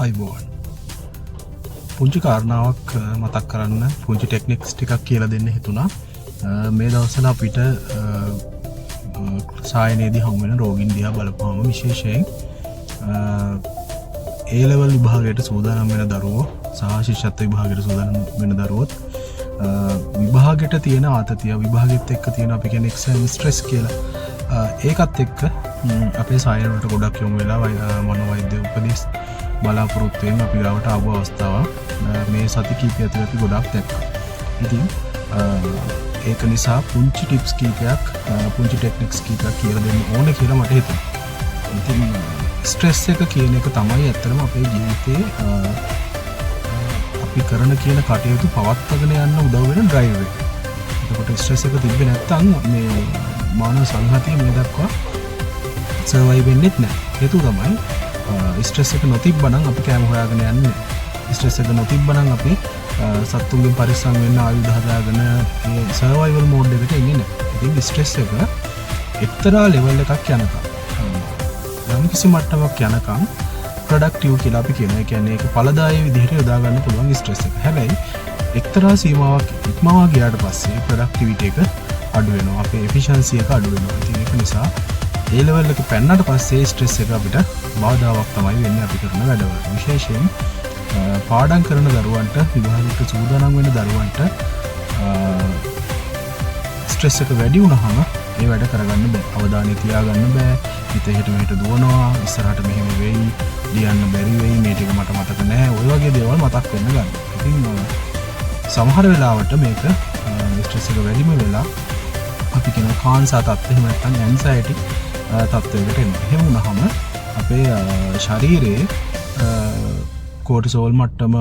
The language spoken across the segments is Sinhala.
අයිබෝන් පුංචි කාරණාවක් මතක් කරන්න පුංචි ටෙක්නික්ස් ටිකක් කියලා දෙන්න හිතුණා. මේ දවස්වල අපිට සායනයේදී හමු වෙන රෝගීන් දිහා බලපුවම විශේෂයෙන් A level විභාගයට සූදානම් වෙන දරුවෝ සහ ශිෂ්‍යත්ව විභාගයට සූදානම් වෙන දරුවොත් විභාගයට තියෙන ආතතිය විභාගෙත් එක්ක තියෙන අපි කියන එක්සෑම් ස්ට්‍රෙස් කියලා ඒකත් එක්ක අපේ සායන වලට ගොඩක් යොමු වෙලා මනෝවෛද්‍ය උපදෙස් බලාපොරොත්තු වෙන අපි ගාවට ආව අවස්ථාවක් මේ සති කිහිපය තුළ අපි ගොඩක් දැක්කා. ඉතින් ඒක නිසා පුංචි ටිප්ස් කීපයක් පුංචි ටෙක්නික්ස් කීපයක් කියලා දෙන්න ඕනේ කියලා මට හිතුණා. ඉතින් ස්ට්‍රෙස් එක කියන එක තමයි ඇත්තටම අපේ ජීවිතේ අපි කරන කියන කටයුතු පවත්වාගෙන යන්න උදව් වෙන ඩ්‍රයිවර් එක. එතකොට ස්ට්‍රෙස් එක තිබ්බේ නැත්නම් මේ මානව සංහතිය මේ දක්වා සර්වයිව් වෙන්නේ නැහැ. හේතුව තමයි ස්ට්‍රෙස් එක නොතිබ්බනම් අපි කෑම හොයාගෙන යන්නේ. ස්ට්‍රෙස් එක නොතිබ්බනම් අපි සත්තුන්ගෙන් පරිස්සම් වෙන්න ආයුධ හදාගෙන මේ සර්වයිවල් මෝඩ් එකට එන්නේ නැහැ. ඉතින් ස්ට්‍රෙස් එක එක්තරා ලෙවල් එකක් යනකම් යම් කිසි මට්ටමක් යනකම් ප්‍රොඩක්ටිව් කියලා අපි කියනවා. ඒ කියන්නේ ඒක ඵලදායී විදිහට යොදා ගන්න පුළුවන් ස්ට්‍රෙස් එක. හැබැයි එක්තරා සීමාවක් ඉක්මවා ගියාට පස්සේ ප්‍රොඩක්ටිවිටි එක අඩු වෙනවා. අපේ එෆිෂන්සි එක අඩු වෙනවා. ඉතින් ඒක නිසා ඒ ලෙවල් එක පැන්නට පස්සේ ස්ට්‍රෙස් එක අපිට බාධාවක් තමයි වෙන්නේ අපි කරන වැඩවලට. විශේෂයෙන් පාඩම් කරන දරුවන්ට විභාගයට සූදානම් වෙන දරුවන්ට ස්ට්‍රෙස් එක වැඩි වුණාම ඒ වැඩ කරගන්න බෑ. අවධානය තියාගන්න බෑ. හිත එහෙට මෙහෙට දුවනවා. ඉස්සරහට මෙහෙම වෙයි. ලියන්න බැරි වෙයි. මේ ටික මට මතක නැහැ. ඔය වගේ දේවල් මතක් වෙන්න ගන්න. ඉතින් සමහර වෙලාවට මේක ස්ට්‍රෙස් එක වැඩිම වෙලා අපි කියන කාන්සා තත්ත්වෙ එහෙම නැත්නම් ඇන්සයිටි තත්ත්වයකට එනවා. එහෙම වුණාම අපේ ශරීරයේ කෝටිසෝල් මට්ටම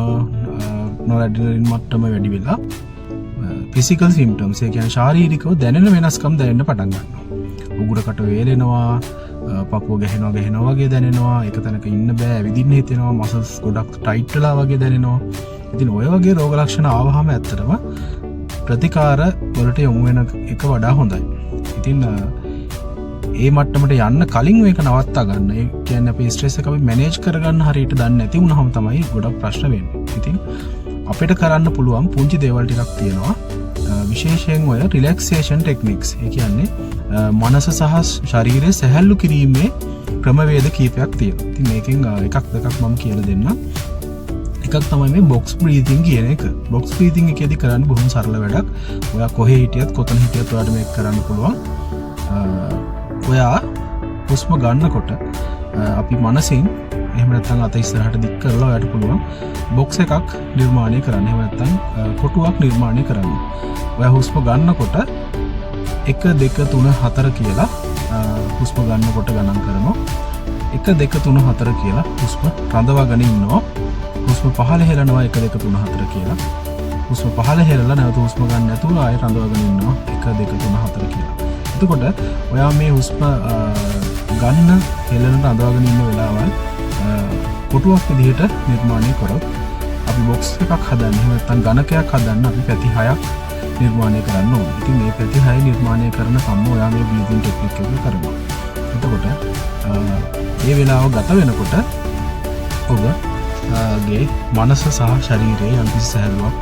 නොරැඩිනලින් මට්ටම වැඩි වෙලා ෆිසිකල් සිම්ප්ටම්ස් ඒ කියන්නේ ශාරීරිකව දැනෙන වෙනස්කම් දැනෙන්න පටන් ගන්නවා. උගුරකට වේලෙනවා, පපුව ගැහෙනවා වගේ දැනෙනවා, එක තැනක ඉන්න බෑ, ඇවිදින්න හිතෙනවා, මසල්ස් ගොඩක් ටයිට් වෙලා වගේ දැනෙනවා. ඉතින් ඔය වගේ රෝග ලක්ෂණ ආවහම ඇත්තටම ප්‍රතිකාර වලට යොමු වෙන එක වඩා හොඳයි. ඉතින් ඒ මට්ටමට යන්න කලින් මේක නවත්තා ගන්න. ඒ කියන්නේ අපේ ස්ට්‍රෙස් එක අපි මැනේජ් කරගන්න හරියට දන්නේ නැති වුණාම තමයි ගොඩක් ප්‍රශ්න වෙන්නේ. ඉතින් අපිට කරන්න පුළුවන් පුංචි දේවල් ටිකක් තියෙනවා. විශේෂයෙන් ඔය රිලැක්සේෂන් ටෙක්නික්ස්. ඒ කියන්නේ මනස සහ ශරීරය සැහැල්ලු කිරීමේ ක්‍රමවේද කීපයක් තියෙනවා. ඉතින් මේකෙන් එකක් දෙකක් මම කියලා දෙන්නම්. එකක් තමයි මේ බොක්ස් බ්‍රීතිං කියන එක. බොක්ස් බ්‍රීතිං එකේදී කරන්න බොහොම සරල වැඩක්. ඔයා කොහේ හිටියත් කොතන හිටියත් ඔයාලට මේක කරන්න පුළුවන්. ඔයා හුස්ම ගන්නකොට අපි මනසින් එහෙම නැත්නම් අත ඉස්සරහට දික් කරලා ඔයාලට පුළුවන් බොක්ස් එකක් නිර්මාණය කරන්න. එහෙම නැත්නම් කොටුවක් නිර්මාණය කරන්න. ඔයා හුස්ම ගන්නකොට 1 2 3 4 කියලා හුස්ම ගන්නකොට ගණන් කරනවා. 1 2 3 4 කියලා හුස්ම රඳවාගෙන ඉන්නවා. හුස්ම පහළ හෙලනවා 1 2 3 4 කියලා. හුස්ම පහළ හෙලලා නැවත හුස්ම ගන්න නැතුව ආයෙ රඳවාගෙන ඉන්නවා 1 2 3 4 කියලා. එතකොට ඔයා මේ හුස්ම ගන්න හෙලන රඳවාගෙන ඉන්න වෙලාවල් කොටුවක් විදිහට නිර්මාණය කරොත් අපි බොක්ස් එකක් හදන්න එහෙම නැත්නම් ඝනකයක් හදන්න අපි පැති 6ක් නිර්මාණය කරන්න ඕනේ. ඉතින් මේ පැති 6 නිර්මාණය කරන සම්ම ඔයා මේ බ්‍රීතිං ටෙක්නික් එක කරනවා. එතකොට මේ වෙලාව ගත වෙනකොට ඔබගේ මනස සහ ශරීරයේ යම් කිසි සැහැල්ලුවක්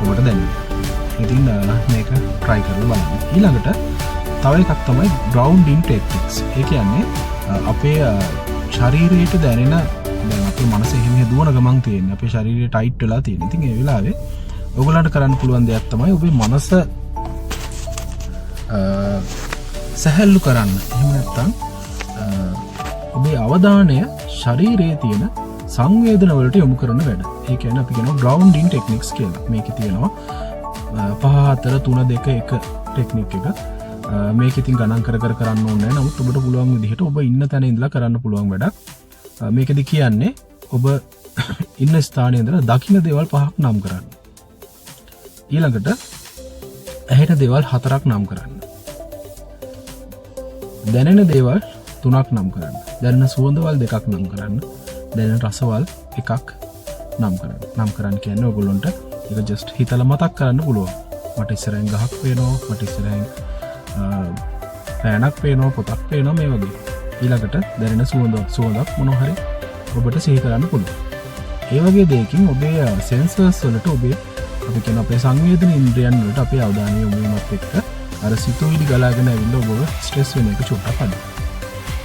ඔබට දැනෙනවා. ඉතින් මේක try කරලා බලන්න. ඊළඟට තව එකක් තමයි ග්‍රවුන්ඩින් ටෙක්නික්ස්. ඒ කියන්නේ අපේ ශරීරයට දැනෙන දැන් අපේ මනස එහෙම දුවන ගමන් තියෙන්නේ. අපේ ශරීරය ටයිට් වෙලා තියෙන්නේ. ඉතින් ඒ වෙලාවේ ඔයගොල්ලන්ට කරන්න පුළුවන් දෙයක් තමයි ඔබේ මනස සැහැල්ලු කරන්න. එහෙම නැත්නම් ඔබේ අවධානය ශරීරයේ තියෙන සංවේදන වලට යොමු කරන වැඩ. ඒ කියන්නේ අපි කියනවා ග්‍රවුන්ඩින් ටෙක්නික්ස් කියලා. මේකේ තියෙනවා 5 4 3 2 1 ටෙක්නික් එක. මේක ඉතින් ගණන් කර කරන්න ඕනේ නැහැ. නමුත් ඔබට පුළුවන් විදිහට ඔබ ඉන්න තැන ඉඳලා කරන්න පුළුවන් වැඩක්. මේකෙදි කියන්නේ ඔබ ඉන්න ස්ථානයේ ඉඳලා දකින්න දේවල් 5ක් නම් කරන්න. ඊළඟට ඇහෙන දේවල් 4ක් නම් කරන්න. දැනෙන දේවල් 3ක් නම් කරන්න. දැනෙන සුවඳවල් 2ක් නම් කරන්න. දැනෙන රසවල් 1ක් නම් කරන්න. නම් කරන්න කියන්නේ ඔයගොල්ලන්ට ඒක ජස්ට් හිතලා මතක් කරන්න පුළුවන්. මට ඉස්සරහින් ගහක් පේනවා, මට ඉස්සරහින් පෑනක් පේනවා, පොතක් පේනවා මේ වගේ. ඊළඟට දැනෙන සුවඳක් මොනවා හරි ඔබට සිහි කරන්න පුළුවන්. ඒ වගේ දෙයකින් ඔබේ සෙන්සර්ස් වලට ඔබේ අපි කියන අපේ සංවේදන ඉන්ද්‍රියන් වලට අපේ අවධානය යොමු වීමත් එක්ක අර සිතුවිලි ගලාගෙන ඇවිල්ලා ඔබව ස්ට්‍රෙස් වෙන එක චුට්ටක් අඩු.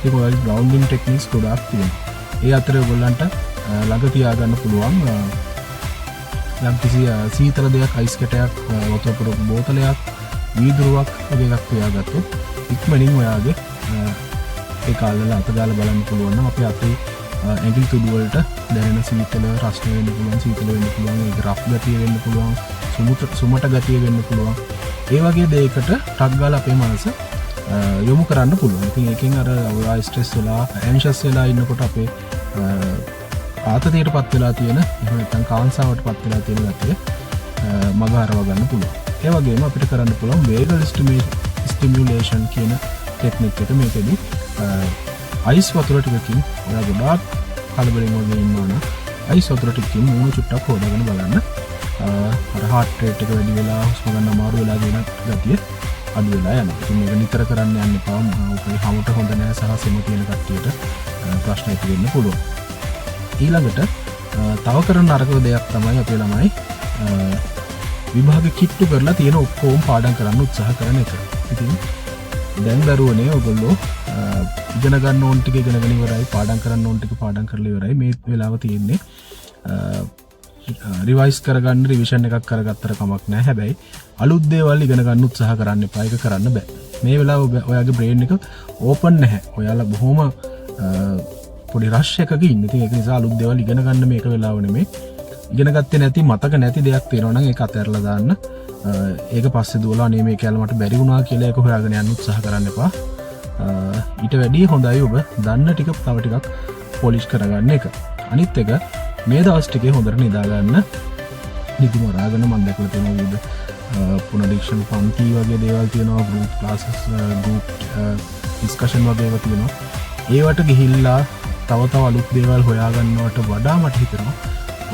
ඒක ඔයාලගේ ග්‍රවුන්ඩින් ටෙක්නික්ස් ගොඩාක් තියෙනවා. ඒ අතරේ ඔයගොල්ලන්ට ළඟ තියාගන්න පුළුවන් යම් කිසි සීතල දෙයක්, අයිස් කැටයක්, වතුර පුරපු බෝතලයක්, වීදුරුවක් වගේ එකක් තියාගත්තොත් ඉක්මනින් ඔයාගේ ඒ කාලවල අත දාලා බලන්න පුළුවන් නම් අපේ අතේ ඇඟිලි තුඩු වලට දැනෙන සීතල රස්නේ වෙන්න පුළුවන්, සීතල වෙන්න පුළුවන්, ඒක රෆ් ගතිය වෙන්න පුළුවන්, සුමට ගතිය වෙන්න පුළුවන්. ඒ වගේ දෙයකට ටක් ගාලා අපේ මනස යොමු කරන්න පුළුවන්. ඉතින් ඒකෙන් අර ඔයා ස්ට්‍රෙස් වෙලා, ඇන්ෂස් වෙලා ඉන්නකොට අපේ ආතතියටපත් වෙලා තියෙන, එහෙම නැත්නම් කාංසාවටපත් වෙලා තියෙන ගතිය මග හරව ගන්න පුළුවන්. ඒ වගේම අපිට කරන්න පුළුවන් වේගල් ස්ටිමියුලේෂන් කියන ටෙක්නික් එක. මේකෙදි අයිස් වතුර ටිකකින් ඔයා ගොඩාක් කලබලෙන් වගේ ඉන්නවා නම් අයිස් වතුර ටිකකින් මූණ චුට්ටක් හොදාගෙන බලන්න. අර හાર્ට් රේට් එක වැඩි වෙලා, හුස්ම ගන්න අමාරු වෙලා දෙන ගතිය අඩු වෙලා යනවා. ඉතින් මේක නිතර කරන්න යන්න එපා. ඔකේ හැමෝට හොඳ නැහැ සහ සෙම තියෙන කට්ටියට ප්‍රශ්න ඇති වෙන්න පුළුවන්. ඊළඟට තව කරන නරක දෙයක් තමයි අපේ ළමයි විභාග කිට්ටු කරලා තියෙන ඔක්කොම පාඩම් කරන්න උත්සාහ කරන එක. ඉතින් දැන් දරුවනේ ඔයගොල්ලෝ ඉගෙන ගන්න ඕන ටික ඉගෙනගෙන ඉවරයි, පාඩම් කරන්න ඕන ටික පාඩම් කරලා ඉවරයි. මේ වෙලාව තියෙන්නේ රිවයිස් කරගන්න, රිවිෂන් එකක් කරගත්තට කමක් නැහැ. හැබැයි අලුත් දේවල් ඉගෙන ගන්න උත්සාහ කරන්න එපා. ඒක කරන්න බෑ. මේ වෙලාව ඔයාගේ බ්‍රේන් එක ඕපන් නැහැ. ඔයාලා බොහොම පොඩි රෂ් එකක ඉන්නේ. ඉතින් ඒක නිසා අලුත් දේවල් ඉගෙන ගන්න මේක වෙලාව නෙමෙයි. ඉගෙන ගත්තේ නැති, මතක නැති දෙයක් තියෙනවා නම් ඒක අතහැරලා දාන්න. ඒක පස්සේ දුවලා අනේ මේ කැල මට බැරි වුණා කියලා ඒක හොයාගෙන යන්න උත්සාහ කරන්න එපා. ඊට වැඩිය හොඳයි ඔබ දන්න ටික තව ටිකක් පොලිෂ් කරගන්න එක. අනිත් එක මේ දවස් ටිකේ හොඳට නිදා ගන්න. නිදි මරාගෙන මම දැකලා තියෙනවා විවිධ පුනරීක්ෂණ පන්ති වගේ දේවල් තියෙනවා, ගෲප් ක්ලාසස්, ගෲප් ඩිස්කෂන් වගේ ඒවා තියෙනවා. ඒවට ගිහිල්ලා තව අලුත් දේවල් හොයාගන්නවට වඩා මට හිතෙනවා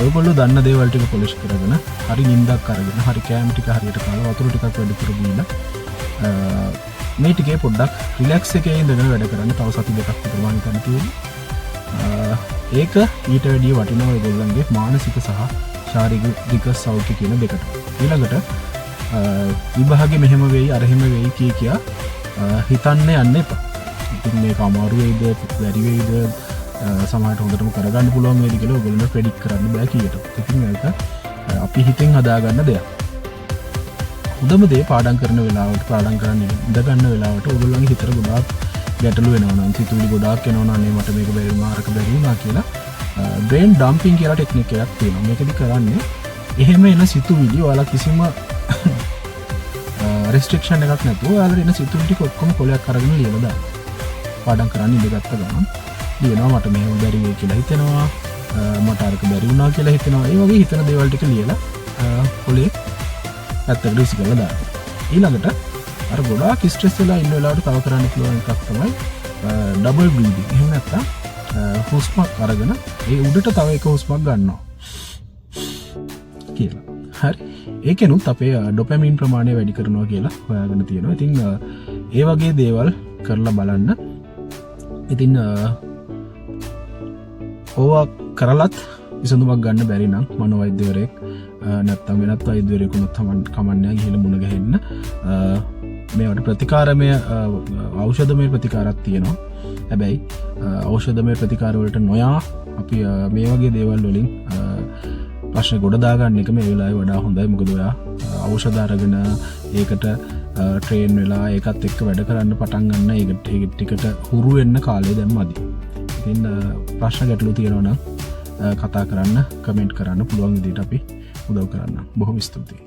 ඔයගොල්ලෝ දන්න දේවල් ටික පොලිෂ් කරගෙන, හරි නිින්දක් අරගෙන, හරි කෑම ටික හරියට කාලා, වතුර ටිකක් වැඩිපුර බීලා මේ ටිකේ පොඩ්ඩක් රිලැක්ස් එකේ ඉඳගෙන වැඩ කරන්න. තව සති දෙකක් විතර වань ගන්න තියෙන්නේ. ඒක ඊට වැඩිය වටිනවා ඔයගොල්ලන්ගේ මානසික සහ ශාරීරික සෞඛ්‍ය කියන දෙකට. ඊළඟට විභාගෙ මෙහෙම වෙයි, අර එහෙම වෙයි කියා හිතන්න යන්න එපා. ඉතින් මේක අමාරු වෙයිද, බැරි වෙයිද, සමහරට හොඳටම කරගන්න පුළුවන් වේද කියලා ඔයගොල්ලන්ට ප්‍රෙඩික්ට් කරන්න බෑ කීයට. ඉතින් ඒක අපි හිතෙන් හදාගන්න දෙයක්. හොඳම දේ පාඩම් කරන වෙලාවට, පාඩම් කරන්න ඉඳ ගන්න වෙලාවට ඔයගොල්ලන්ගේ හිතට ගොඩාක් ගැටලු වෙනවා නම්, සිතුවිලි ගොඩාක් එනවා නම්, මට මේක බැරි වුණා, අරක බැරි වුණා කියලා බ්‍රේන් ඩම්පින් කියලා ටෙක්නික් එකක් තියෙනවා. මේකෙදි කරන්නේ එහෙම එන සිතුවිලි ඔයාලා කිසිම රෙස්ට්‍රික්ෂන් එකක් නැතුව ඔයාලා එන සිතුවිලි ටික ඔක්කොම කොලයක් අරගෙන ලියලා දාන්න. පාඩම් කරන්න ඉඳගත්ත ගමන් ලියනවා මට මේව බැරි වෙයි කියලා හිතෙනවා, මට අරක බැරි වුණා කියලා හිතෙනවා. ඒ වගේ හිතන දේවල් ටික ලියලා කොලේ පැත්තකට විසිකලා දාන්න. ඊළඟට අර ගොඩාක් ස්ට්‍රෙස් වෙලා ඉන්න වෙලාවට තව කරන්න පුළුවන් එකක් තමයි ඩබල් බ්‍රීතිං. එහෙම නැත්නම් හුස්මක් අරගෙන ඒ උඩට තව එක හුස්මක් ගන්නවා කියලා. හරි. ඒකෙනුත් අපේ ඩොපමින් ප්‍රමාණය වැඩි කරනවා කියලා හොයාගෙන තියෙනවා. ඉතින් ඒ වගේ දේවල් කරලා බලන්න. ඉතින් ඕවා කරලත් විසඳුමක් ගන්න බැරි නම් මනෝවෛද්‍යවරයෙක් නැත්තම් වෙනත් වෛද්‍යවරයෙකුට කමන්නේ ගිහිල්ලා මුණ ගැහෙන්න. මේවට ප්‍රතිකාරමය ඖෂධමය ප්‍රතිකාරයක් තියෙනවා. හැබැයි ඖෂධමය ප්‍රතිකාර වලට නොයා අපි මේ වගේ දේවල් වලින් ප්‍රශ්න ගොඩ දාගන්න එක මේ වෙලාවේ වඩා හොඳයි. මොකද ඔයා ඖෂධ අරගෙන ඒකට ට්‍රේන් වෙලා ඒකත් එක්ක වැඩ කරන්න පටන් ගන්න, ඒකට ටිකට හුරු වෙන්න කාලය දැන් මදි. ඉතින් ප්‍රශ්න ගැටලු තියෙනවා නම් කතා කරන්න, කමෙන්ට් කරන්න, පුළුවන් විදිහට අපි උදව් කරන්න. බොහොම ස්තුතියි.